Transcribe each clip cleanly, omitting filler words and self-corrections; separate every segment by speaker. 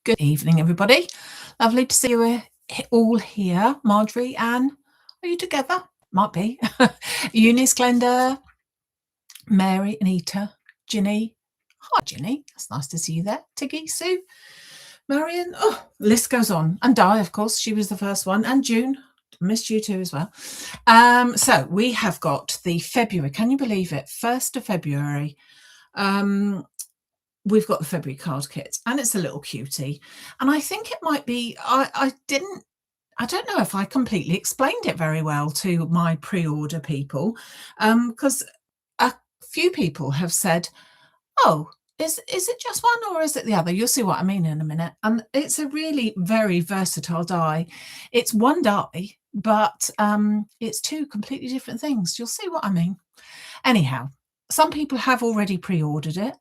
Speaker 1: Good evening, everybody. Lovely to see you all here. Marjorie, Anne, are you together? Might be. Eunice, Glenda, Mary, Anita, Ginny. Hi, Ginny. It's nice to see you there. Tiggy, Sue, Marion. Oh, list goes on. And Di, of course. She was the first one. And June. Missed you too as well. So we have got the February. Can you believe it? 1st of February. We've got the February card kit, and it's a little cutie. And I think it might be, I don't know if I completely explained it very well to my pre-order people, because a few people have said, oh, is it just one or is it the other? You'll see what I mean in a minute. And it's a really very versatile die. It's one die, but it's two completely different things. You'll see what I mean. Anyhow, some people have already pre-ordered it.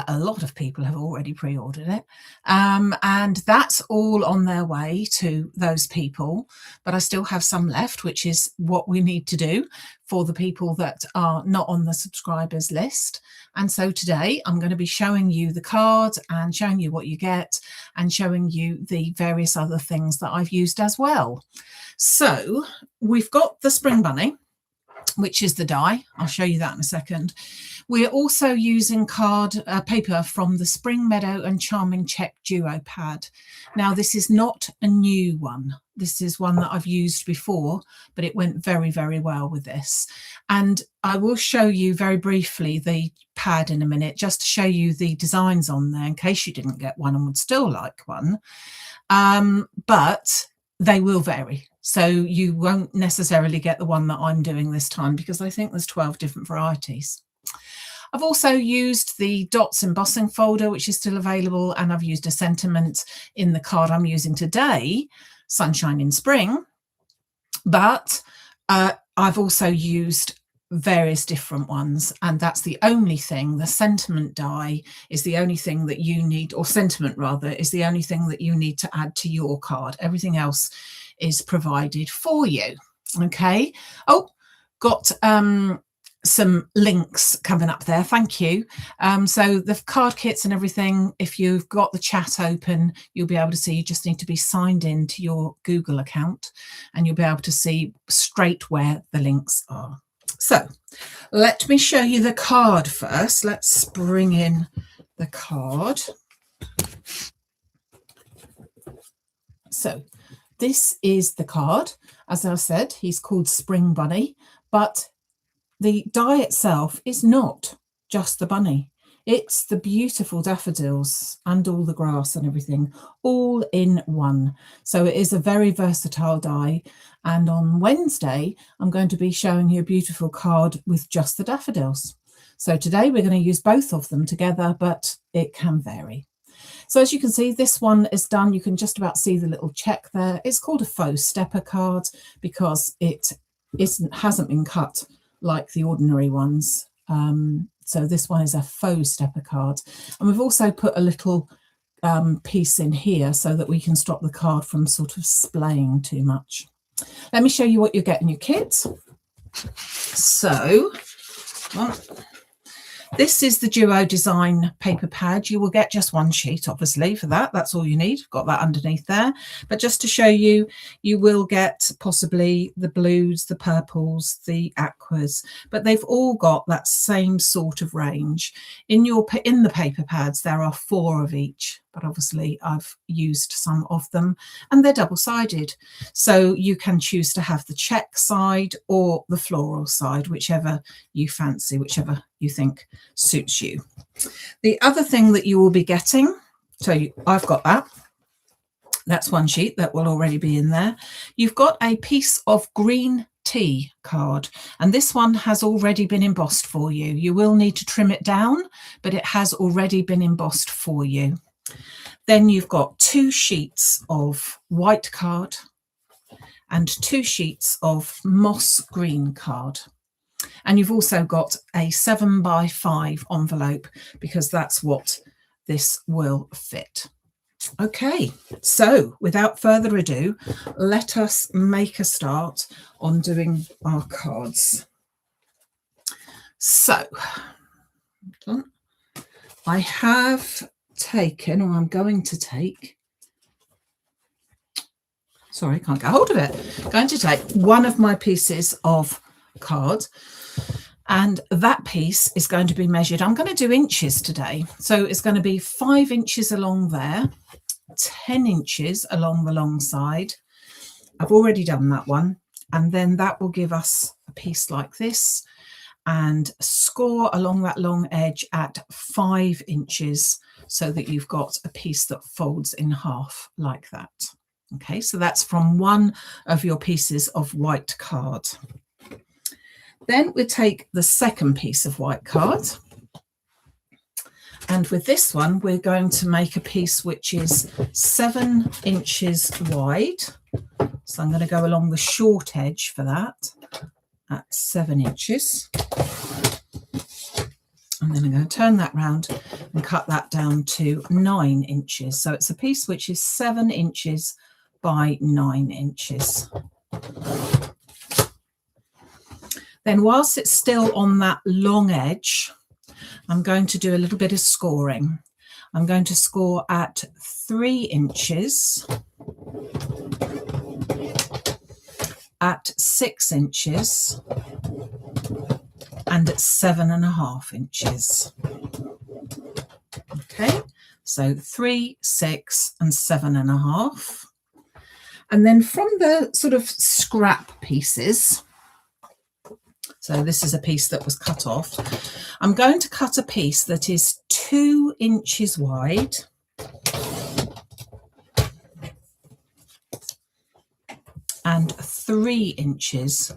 Speaker 1: A lot of people have already pre-ordered it, and that's all on their way to those people. But I still have some left, which is what we need to do for the people that are not on the subscribers list. And so today I'm going to be showing you the card and showing you what you get and showing you the various other things that I've used as well. So we've got the Spring Bunny, which is the die. I'll show you that in a second. We're also using paper from the Spring Meadow and Charming Check Duo pad. Now, this is not a new one. This is one that I've used before, but it went very, very well with this. And I will show you very briefly the pad in a minute, just to show you the designs on there in case you didn't get one and would still like one. But they will vary. So you won't necessarily get the one that I'm doing this time because I think there's 12 different varieties. I've also used the dots embossing folder, which is still available, and I've used a sentiment in the card I'm using today, Sunshine in Spring. But I've also used various different ones, and that's the only thing. The sentiment die is the only thing that you need, or sentiment rather, is the only thing that you need to add to your card. Everything else is provided for you. Okay. Oh, got some links coming up there. Thank you. So the card kits and everything, if you've got the chat open, you'll be able to see. You just need to be signed in to your Google account and you'll be able to see straight where the links are. So let me show you the card first. Let's bring in the card. So this is the card. As I said, he's called Spring Bunny, but the die itself is not just the bunny. It's the beautiful daffodils and all the grass and everything all in one. So it is a very versatile die. And on Wednesday, I'm going to be showing you a beautiful card with just the daffodils. So today we're going to use both of them together, but it can vary. So as you can see, this one is done. You can just about see the little check there. It's called a faux stepper card because it hasn't been cut like the ordinary ones. So this one is a faux stepper card. And we've also put a little piece in here so that we can stop the card from sort of splaying too much. Let me show you what you get in your kit. So, well, this is the Duo Design paper pad. You will get just one sheet, obviously, for that. That's all you need. Got that underneath there. But just to show you, you will get possibly the blues, the purples, the aquas, but they've all got that same sort of range. In the paper pads, there are 4 of each, but obviously I've used some of them and they're double-sided. So you can choose to have the check side or the floral side, whichever you fancy, whichever you think suits you. The other thing that you will be getting, so I've got that. That's one sheet that will already be in there. You've got a piece of green tea card, and this one has already been embossed for you. You will need to trim it down, but it has already been embossed for you. Then you've got 2 sheets of white card and 2 sheets of moss green card. And you've also got a 7x5 envelope because that's what this will fit. Okay, so without further ado, let us make a start on doing our cards. So I have taken, or I'm going to take, sorry, I can't get hold of it. Going to take one of my pieces of card, and that piece is going to be measured. I'm going to do inches today. So it's going to be 5 inches along there, 10 inches along the long side. I've already done that one. And then that will give us a piece like this, and score along that long edge at 5 inches so that you've got a piece that folds in half like that. Okay, so that's from one of your pieces of white card. Then we take the second piece of white card, and with this one we're going to make a piece which is 7 inches wide. So I'm going to go along the short edge for that at 7 inches. And then I'm going to turn that round and cut that down to 9 inches. So it's a piece which is 7 inches by 9 inches. Then whilst it's still on that long edge, I'm going to do a little bit of scoring. I'm going to score at 3 inches, at 6 inches, and at 7.5 inches. Okay, so 3, 6, and 7.5. And then from the sort of scrap pieces, so this is a piece that was cut off, I'm going to cut a piece that is 2 inches wide and 3 inches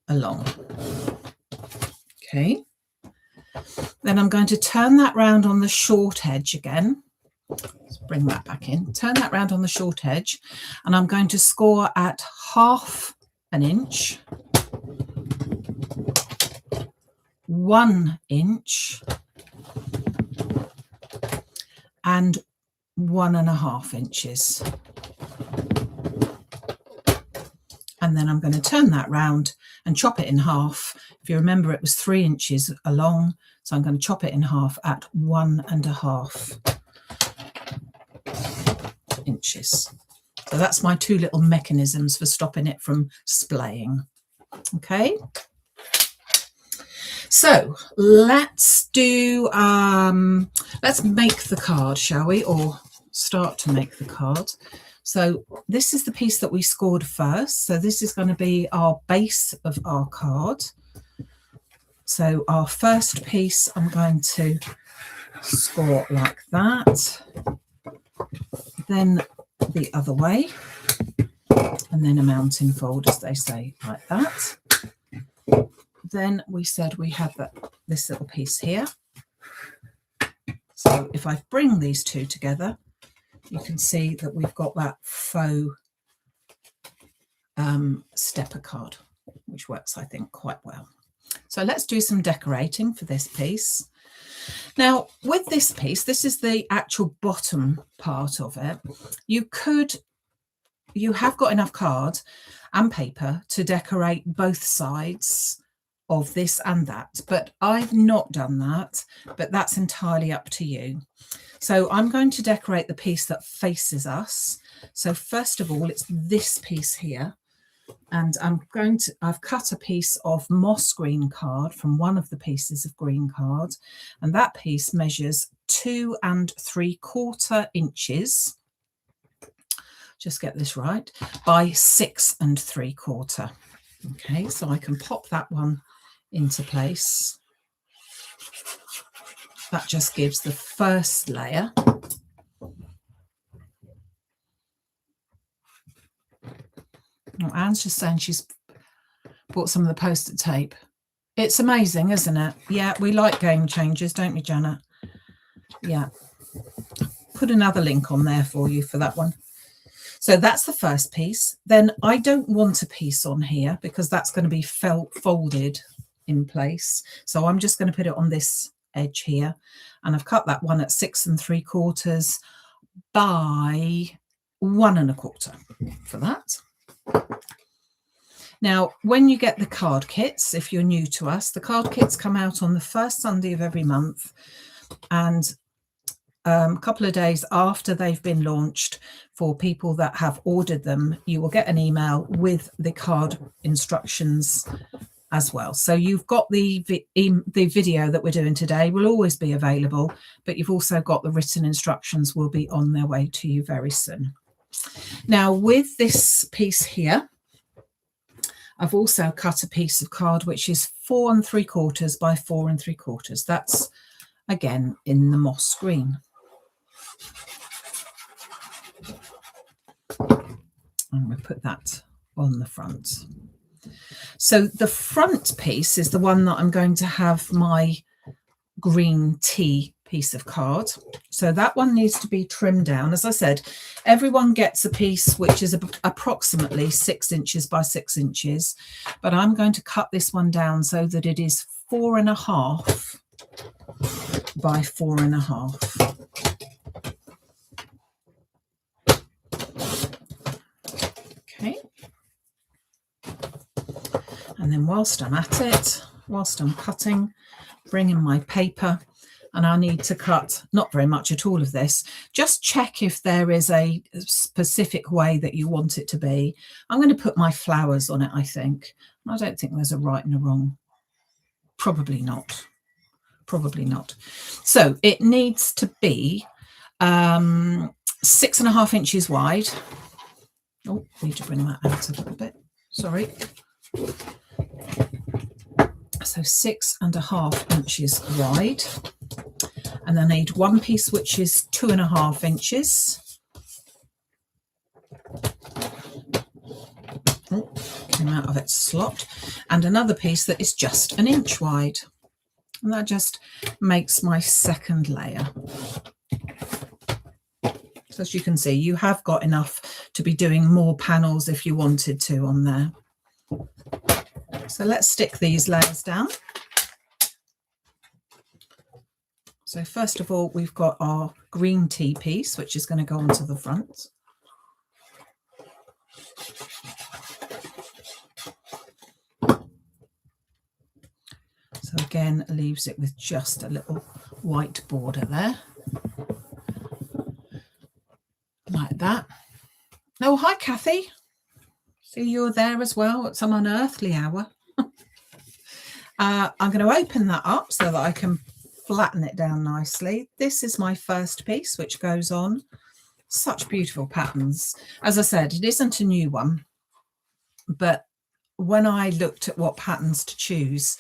Speaker 1: along. Okay, then I'm going to turn that round on the short edge again. Let's bring that back in. Turn that round on the short edge, and I'm going to score at 1/2 inch, 1 inch, and 1.5 inches. And then I'm going to turn that round and chop it in half. If you remember, it was 3 inches along, so I'm going to chop it in half at 1.5 inches. So that's my 2 little mechanisms for stopping it from splaying. Okay. So let's do, let's make the card, shall we? Or start to make the card. So this is the piece that we scored first. So this is going to be our base of our card. So our first piece, I'm going to score like that. Then the other way. And then a mountain fold, as they say, like that. Then we said we had this little piece here. So if I bring these two together, you can see that we've got that faux stepper card, which works, I think, quite well. So let's do some decorating for this piece. Now, with this piece, this is the actual bottom part of it. You have got enough card and paper to decorate both sides of this and that, but I've not done that, but that's entirely up to you. So I'm going to decorate the piece that faces us. So first of all, it's this piece here, and I've cut a piece of moss green card from one of the pieces of green card, and that piece measures 2 3/4 inches. Just get this right, by 6 3/4. Okay, so I can pop that one into place. That just gives the first layer. Oh, Anne's just saying she's bought some of the post-it tape. It's amazing, isn't it? Yeah, we like game changers, don't we, Janet? Yeah. Put another link on there for you for that one. So that's the first piece. Then I don't want a piece on here because that's going to be folded in place. So I'm just going to put it on this edge here, and I've cut that one at 6 3/4 by 1 1/4 for that. Now, when you get the card kits, if you're new to us, the card kits come out on the first Sunday of every month, and couple of days after they've been launched, for people that have ordered them, you will get an email with the card instructions as well. So you've got the video that we're doing today will always be available, but you've also got the written instructions will be on their way to you very soon. Now with this piece here, I've also cut a piece of card which is 4 3/4 by 4 3/4. That's again in the moss green. I'm going to put that on the front. So the front piece is the one that I'm going to have my green tea piece of card. So that one needs to be trimmed down. As I said, everyone gets a piece which is approximately 6 inches by 6 inches, but I'm going to cut this one down so that it is 4.5 by 4.5. Okay. And then whilst I'm at it, whilst I'm cutting, bring in my paper, and I need to cut not very much at all of this. Just check if there is a specific way that you want it to be. I'm going to put my flowers on it, I think. I don't think there's a right and a wrong. Probably not. Probably not. So it needs to be 6.5 inches wide. Oh, need to bring that out a little bit. Sorry. So 6.5 inches wide. And I need one piece which is 2.5 inches. Oh, came out of its slot. And another piece that is just 1 inch wide. And that just makes my second layer. So as you can see, you have got enough to be doing more panels if you wanted to on there. So let's stick these layers down. So first of all, we've got our green tea piece, which is going to go onto the front. So again, leaves it with just a little white border there. Like that. Oh, hi, Kathy. See you're there as well at some unearthly hour. I'm going to open that up so that I can flatten it down nicely. This is my first piece, which goes on. Such beautiful patterns. As I said, it isn't a new one, but when I looked at what patterns to choose,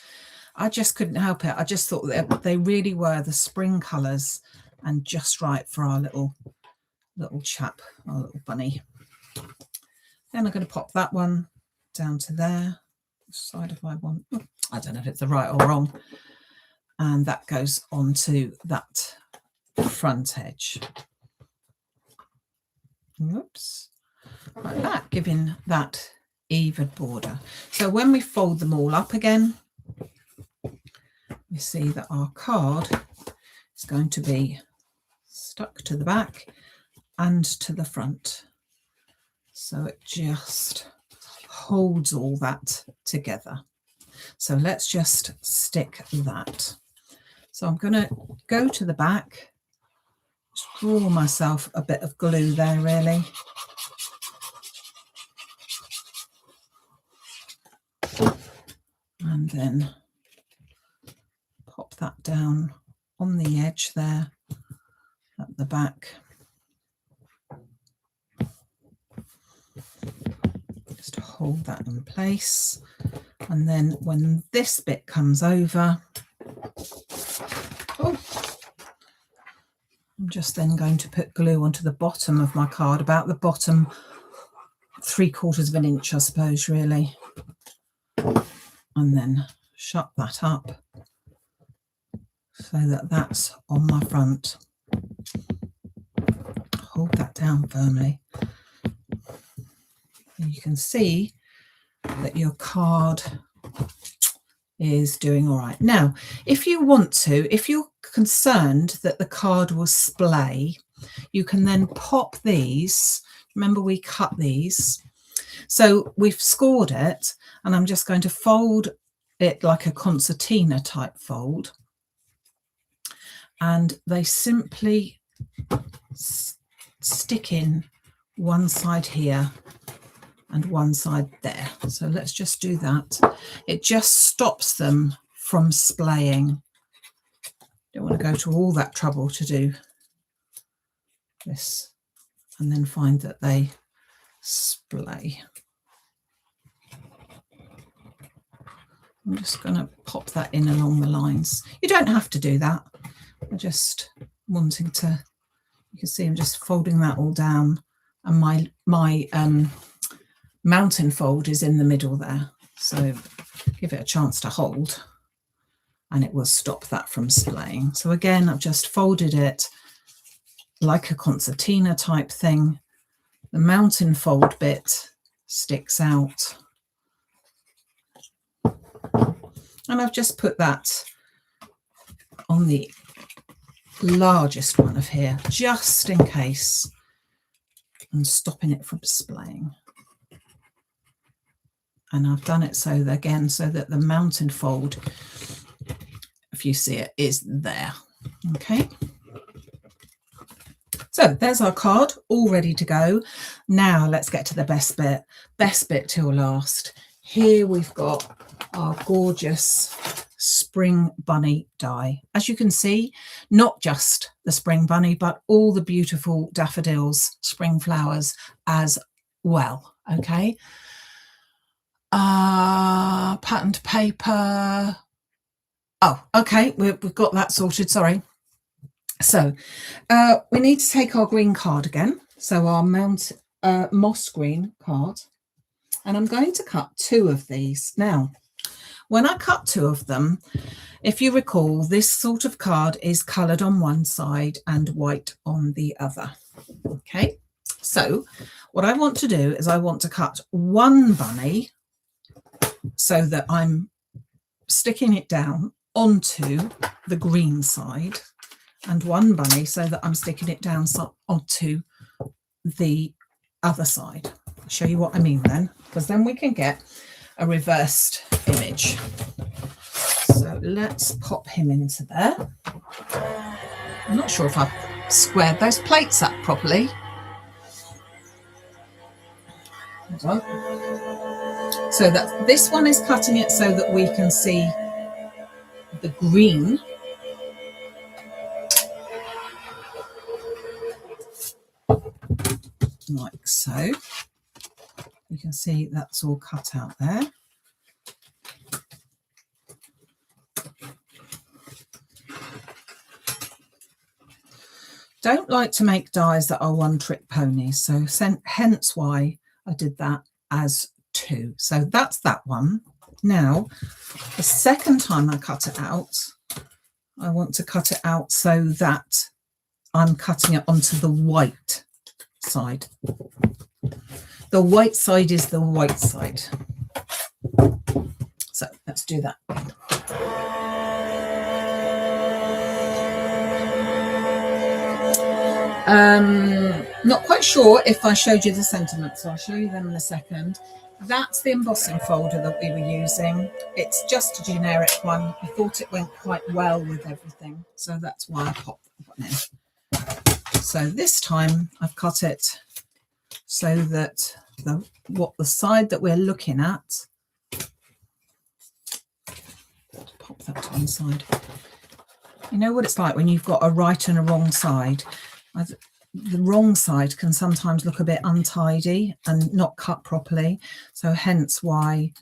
Speaker 1: I just couldn't help it. I just thought that they really were the spring colours and just right for our little chap, our little bunny. Then I'm going to pop that one down to there. Which side of my one? I don't know if it's the right or wrong. And that goes onto that front edge. Oops. Like that, giving that even border. So when we fold them all up again, we see that our card is going to be stuck to the back and to the front. So it just holds all that together. So let's just stick that. So I'm going to go to the back, just draw myself a bit of glue there really. And then pop that down on the edge there at the back. Just to hold that in place. And then when this bit comes over, I'm just then going to put glue onto the bottom of my card, about the bottom 3/4 inch, I suppose, really. And then shut that up so that that's on my front. Hold that down firmly. And you can see that your card is doing all right. Now, if you want to, if you're concerned that the card will splay, you can then pop these. Remember, we cut these. So we've scored it, and I'm just going to fold it like a concertina type fold. And they simply stick in one side here and one side there. So let's just do that. It just stops them from splaying. Don't want to go to all that trouble to do this and then find that they splay. I'm just going to pop that in along the lines. You don't have to do that. I'm just wanting to, you can see I'm just folding that all down, and my mountain fold is in the middle there. So give it a chance to hold and it will stop that from splaying. So again, I've just folded it like a concertina type thing. The mountain fold bit sticks out. And I've just put that on the largest one of here, just in case, and stopping it from splaying. And I've done it so that, again, so that the mountain fold, if you see it, is there. Okay. So there's our card all ready to go. Now let's get to the best bit till last. Here we've got our gorgeous spring bunny die. As you can see, not just the spring bunny, but all the beautiful daffodils, spring flowers as well. Okay. Patterned paper. Oh, okay. We've got that sorted. Sorry. So we need to take our green card again. So our moss green card. And I'm going to cut 2 of these. Now, when I cut 2 of them, if you recall, this sort of card is coloured on one side and white on the other. Okay, so what I want to do is I want to cut one bunny so that I'm sticking it down onto the green side, and one bunny so that I'm sticking it down onto the other side. I'll show you what I mean then, because then we can get a reversed image. So let's pop him into there. I'm not sure if I've squared those plates up properly. Hold on. So that this one is cutting it so that we can see the green. Like so. You can see that's all cut out there. Don't like to make dies that are one-trick ponies, so hence why I did that as 2. So that's that one. Now, the second time I cut it out, I want to cut it out so that I'm cutting it onto the white side. The white side is the white side. So let's do that. Not quite sure if I showed you the sentiments, so I'll show you them in a second. That's the embossing folder that we were using. It's just a generic one. I thought it went quite well with everything, so that's why I popped that one in. So this time I've cut it so that the side that we're looking at, pop that to one side. You know what it's like when you've got a right and a wrong side. The wrong side can sometimes look a bit untidy and not cut properly, so hence why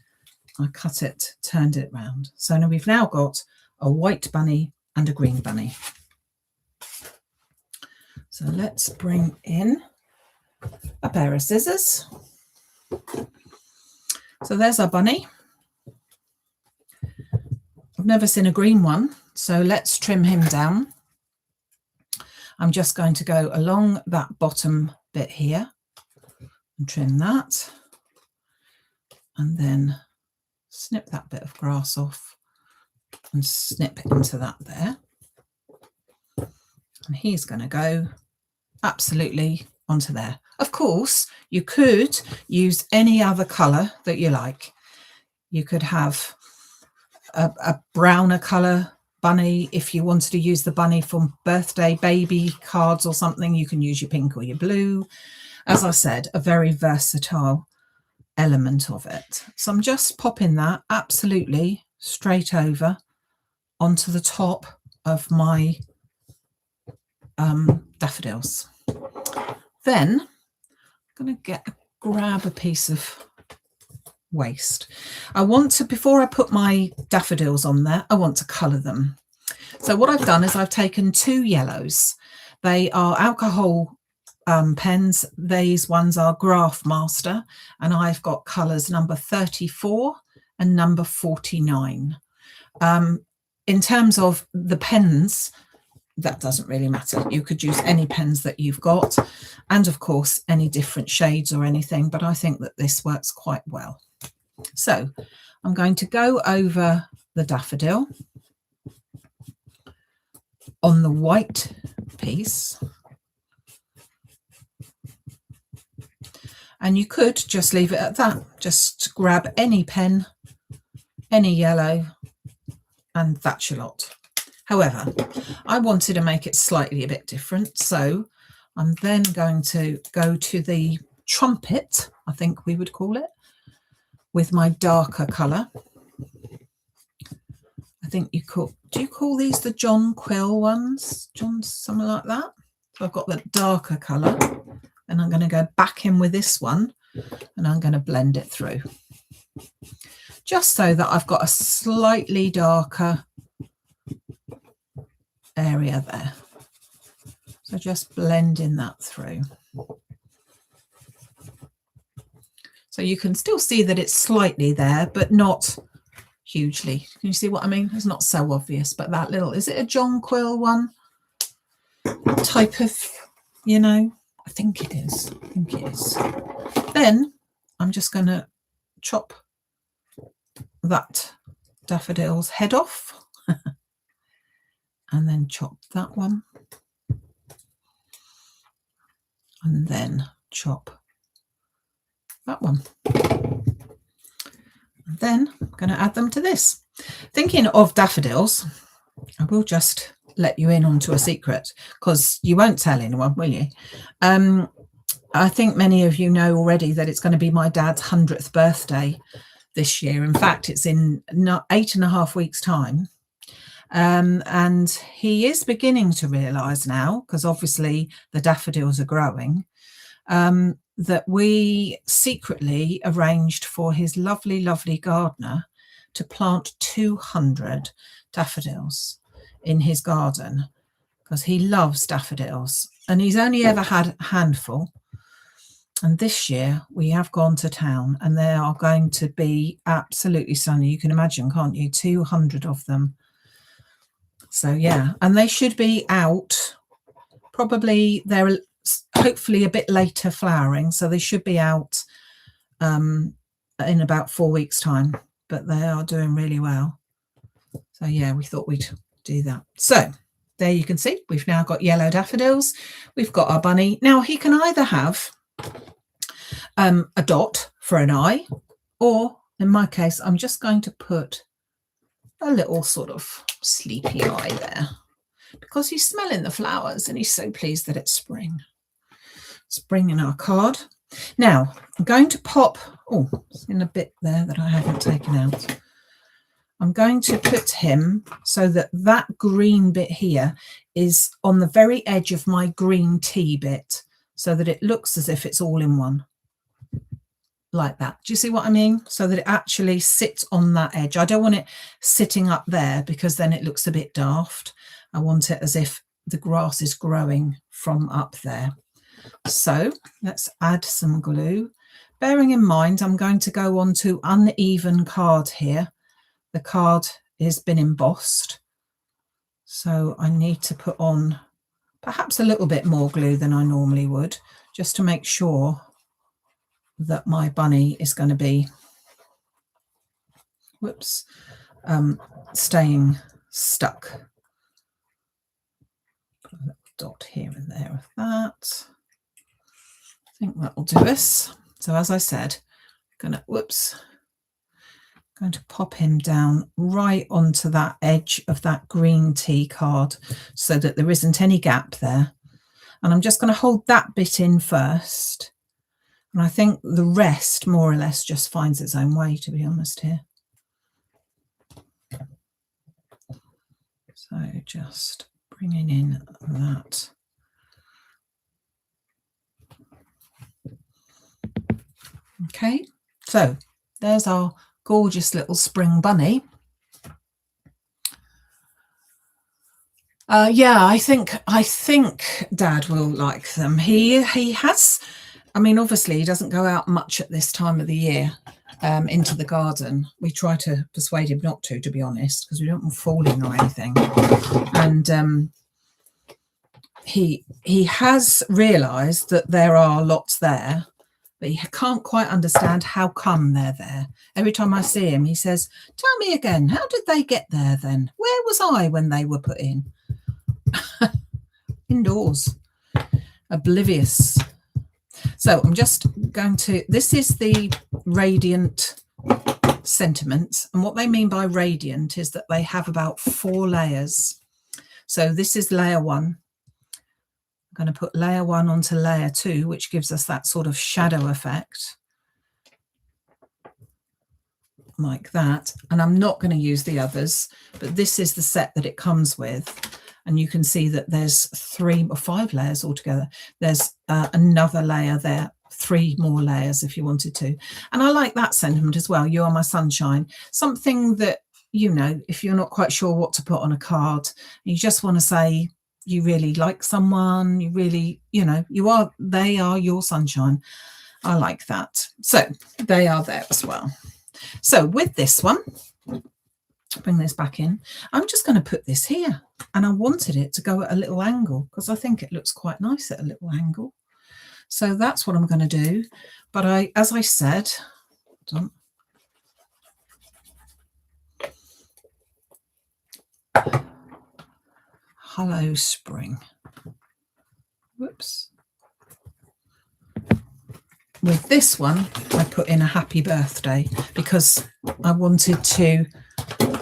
Speaker 1: I cut it, turned it round. So now we've now got a white bunny and a green bunny. So let's bring in a pair of scissors. So there's our bunny. I've never seen a green one, so let's trim him down. I'm just going to go along that bottom bit here and trim that, and then snip that bit of grass off and snip into that there. And he's going to go absolutely onto there. Of course, you could use any other colour that you like. You could have a browner colour bunny. If you wanted to use the bunny for birthday baby cards or something, you can use your pink or your blue. As I said, a very versatile element of it. So I'm just popping that absolutely straight over onto the top of my daffodils. Then I'm going to grab a piece of waste. I want to, before I put my daffodils on there, I want to colour them. So what I've done is I've taken 2 yellows. They are alcohol pens. These ones are Graph Master, and I've got colours number 34 and number 49. In terms of the pens, that doesn't really matter. You could use any pens that you've got, and of course any different shades or anything, but I think that this works quite well. So I'm going to go over the daffodil on the white piece, and you could just leave it at that. Just grab any pen, any yellow, and that's your lot. However, I wanted to make it slightly a bit different, so I'm then going to go to the trumpet, I think we would call it, with my darker colour. I think you call, do you call these the John Quill ones? John, something like that. So I've got the darker colour, and I'm going to go back in with this one, and I'm going to blend it through. Just so that I've got a slightly darker area there. So just blending that through. So you can still see that it's slightly there, but not hugely. Can you see what I mean? It's not so obvious, but that little, is it a John Quill one? Type of, you know, I think it is. I think it is. Then I'm just going to chop that daffodil's head off and then chop that one and then chop that one. And then I'm going to add them to this. Thinking of daffodils, I will just let you in onto a secret, because you won't tell anyone, will you? I think many of you know already that it's going to be my dad's 100th birthday this year. In fact, it's in 8.5 weeks' time. And he is beginning to realise now, because obviously the daffodils are growing, that we secretly arranged for his lovely, lovely gardener to plant 200 daffodils in his garden, because he loves daffodils and he's only ever had a handful. And this year we have gone to town and they are going to be absolutely stunning. You can imagine, can't you? 200 of them. So yeah, and they should be out probably, they're hopefully a bit later flowering, so they should be out in about 4 weeks' time, but they are doing really well. So yeah, we thought we'd do that. So there you can see we've now got yellow daffodils. We've got our bunny. Now he can either have a dot for an eye, or in my case I'm just going to put a little sort of sleepy eye there, because he's smelling the flowers and he's so pleased that it's spring. Spring in our card. Now I'm going to pop, oh, it's in a bit there that I haven't taken out. I'm going to put him so that that green bit here is on the very edge of my green tea bit, so that it looks as if it's all in one. Like that. Do you see what I mean? So that it actually sits on that edge. I don't want it sitting up there, because then it looks a bit daft. I want it as if the grass is growing from up there. So let's add some glue. Bearing in mind, I'm going to go on to uneven card here. The card has been embossed, so I need to put on perhaps a little bit more glue than I normally would, just to make sure that my bunny is going to be, whoops, staying stuck. Put a little dot here and there of that. I think that will do us. So as I said, I'm gonna, whoops, going to pop him down right onto that edge of that green tea card so that there isn't any gap there. And I'm just going to hold that bit in first. And I think the rest more or less just finds its own way, to be honest here. So just bringing in that. Okay, so there's our gorgeous little spring bunny. Yeah, I think Dad will like them. He has, I mean, obviously he doesn't go out much at this time of the year into the garden. We try to persuade him not to be honest, because we don't want falling or anything. And he has realised that there are lots there, but he can't quite understand how come they're there. Every time I see him, he says, "Tell me again, how did they get there then? Where was I when they were put in?" Indoors, oblivious. So I'm just going to, this is the radiant sentiments, and what they mean by radiant is that they have about 4 layers. So this is layer 1. I'm going to put layer 1 onto layer 2, which gives us that sort of shadow effect like that. And I'm not going to use the others, but this is the set that it comes with. And you can see that there's 3 or 5 layers altogether. There's another layer there, 3 more layers if you wanted to. And I like that sentiment as well. You are my sunshine. Something that, you know, if you're not quite sure what to put on a card, you just want to say you really like someone, you really, you know, they are your sunshine. I like that. So they are there as well. So with this one, bring this back in, I'm just going to put this here, and I wanted it to go at a little angle because I think it looks quite nice at a little angle. So that's what I'm going to do. But as I said, hello spring. Whoops. With this one, I put in a happy birthday because I wanted to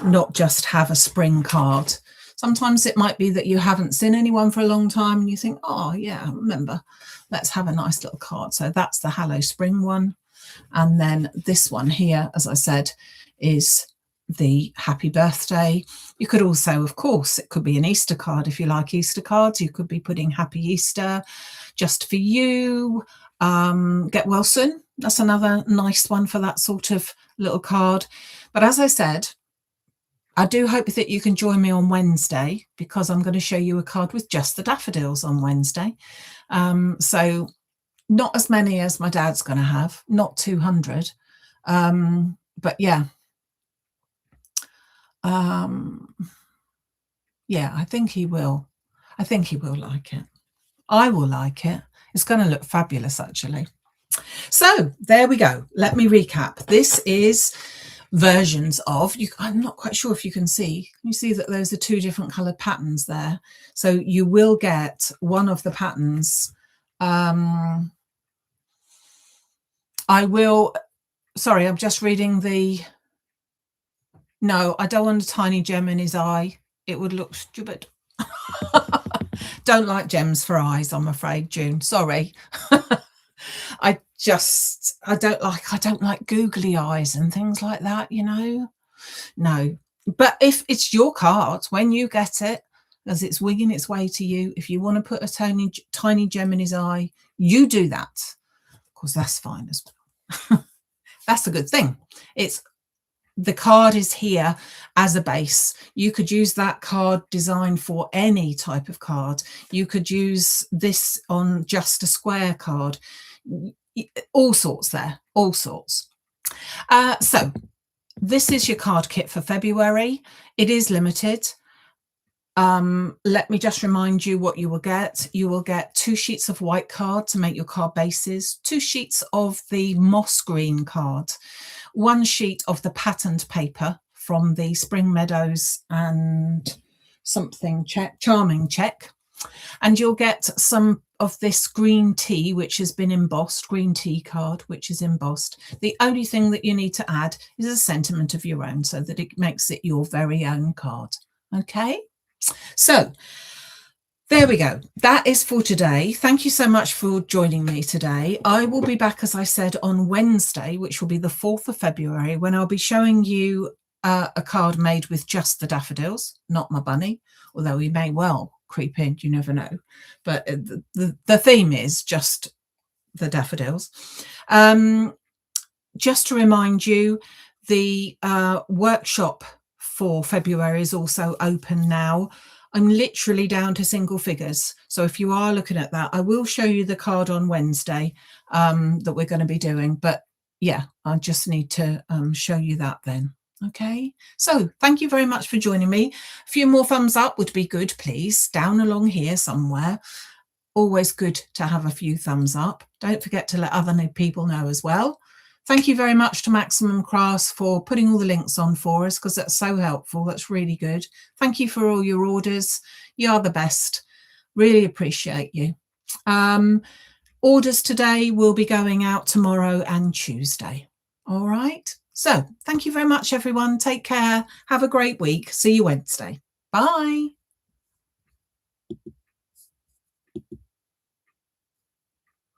Speaker 1: not just have a spring card. Sometimes it might be that you haven't seen anyone for a long time and you think, oh yeah, I remember, let's have a nice little card. So that's the Hello Spring one. And then this one here, as I said, is the happy birthday. You could also, of course, it could be an Easter card. If you like Easter cards, you could be putting Happy Easter just for you. Get well soon. That's another nice one for that sort of little card. But as I said, I do hope that you can join me on Wednesday because I'm going to show you a card with just the daffodils on Wednesday. So not as many as my dad's going to have, not 200. But yeah. Yeah, I think he will. I think he will like it. I will like it. It's going to look fabulous, actually. So there we go. Let me recap. This is versions of, I'm not quite sure if you can see. Can you see that those are 2 different coloured patterns there? So you will get one of the patterns. I will, sorry, I'm just reading the, no, I don't want a tiny gem in his eye. It would look stupid. Don't like gems for eyes, I'm afraid, June. Sorry. I don't like googly eyes and things like that, you know. No. But if it's your card, when you get it, as it's winging its way to you, if you want to put a tiny gem in his eye, you do that. Of course, that's fine as well. That's a good thing. The card is here as a base. You could use that card design for any type of card. You could use this on just a square card. All sorts there, all sorts. So this is your card kit for February. It is limited. Let me just remind you what you will get. You will get 2 sheets of white card to make your card bases, 2 sheets of the moss green card, 1 sheet of the patterned paper from the Spring Meadows and something Charming check. And you'll get some of this green tea, which has been embossed, green tea card, which is embossed. The only thing that you need to add is a sentiment of your own so that it makes it your very own card. Okay, so there we go. That is for today. Thank you so much for joining me today. I will be back, as I said, on Wednesday, which will be the 4th of February, when I'll be showing you a card made with just the daffodils, not my bunny, although he may well creep in, you never know. But the theme is just the daffodils. Just to remind you, the workshop for February is also open now. I'm literally down to single figures. So if you are looking at that, I will show you the card on Wednesday that we're going to be doing. But yeah, I just need to show you that then. Okay, so thank you very much for joining me. A few more thumbs up would be good, please, down along here somewhere. Always good to have a few thumbs up. Don't forget to let other people know as well. Thank you very much to Maximum Crafts for putting all the links on for us, because that's so helpful. That's really good. Thank you for all your orders. You are the best. Really appreciate you. Orders today will be going out tomorrow and Tuesday. All right. So thank you very much, everyone. Take care. Have a great week. See you Wednesday. Bye.